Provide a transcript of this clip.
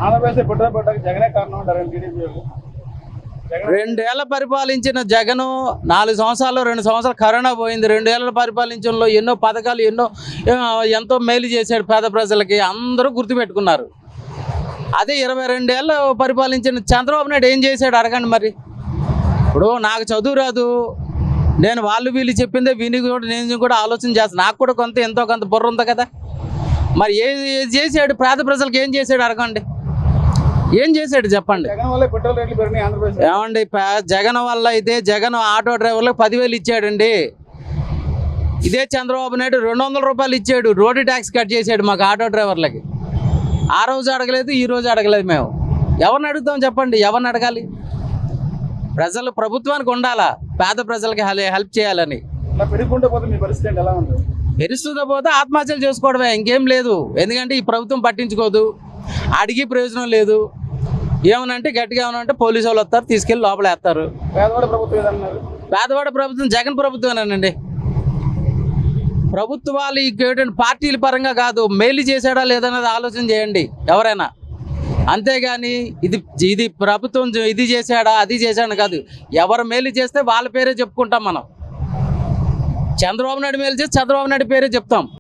ఆంధ్రప్రదేశ్ పుట్టబడ్డానికి జగనే కారణం అంటారు టీడీపీ వాళ్ళు. 2 ఏళ్ల పరిపాలించిన జగను 4 సంవత్సరాలు 2 సంవత్సరాలు కరోనా పోయింది. 2 ఏళ్ళ పరిపాలించడంలో ఎన్నో పథకాలు ఎంతో మేలు చేశాడు పేద ప్రజలకి, అందరూ గుర్తుపెట్టుకున్నారు. అదే 22 ఏళ్ళు పరిపాలించిన చంద్రబాబు నాయుడు ఏం చేశాడు అడగండి. మరి ఇప్పుడు నాకు చదువు రాదు, నేను వాళ్ళు వీళ్ళు చెప్పిందే విని కూడా నేను కూడా ఆలోచన చేస్తాను. నాకు కూడా ఎంతో కొంత బుర్ర ఉంది కదా. మరి ఏది చేశాడు పేద ప్రజలకు, ఏం చేశాడు అడగండి. ఏం చేశాడు చెప్పండి. ఏమండి, జగన్ వల్ల అయితే జగన్ ఆటో డ్రైవర్లకు 10,000 ఇచ్చాడండి. ఇదే చంద్రబాబు నాయుడు 200 రూపాయలు ఇచ్చాడు, రోడ్డు ట్యాక్స్ కట్ చేశాడు మాకు ఆటో డ్రైవర్లకి. ఆ రోజు అడగలేదు, ఈ రోజు అడగలేదు. మేము ఎవరిని అడుగుతాం చెప్పండి, ఎవరిని అడగాలి? ప్రజలు ప్రభుత్వానికి ఉండాలా, పేద ప్రజలకి హెల్ప్ చేయాలని. పెరుస్తుందో పోతే ఆత్మహత్యలు చేసుకోవడమే, ఇంకేం లేదు. ఎందుకంటే ఈ ప్రభుత్వం పట్టించుకోదు, అడిగి ప్రయోజనం లేదు. ఏమనంటే గట్టిగా ఏమనంటే పోలీసు వాళ్ళు వస్తారు, తీసుకెళ్ళి లోపల వేస్తారు. పేదవాడ ప్రభుత్వం జగన్ ప్రభుత్వమేనండి. ప్రభుత్వాలు ఈ పార్టీల పరంగా కాదు, మేలు చేశాడా లేదన్నది ఆలోచన చేయండి ఎవరైనా. అంతేగాని ఇది ప్రభుత్వం ఇది చేశాడా అది చేశాడా కాదు. ఎవరు మేలు చేస్తే వాళ్ళ పేరే చెప్పుకుంటాం మనం. చంద్రబాబు నాయుడు మేలు చేస్తే చంద్రబాబు నాయుడు పేరే చెప్తాం.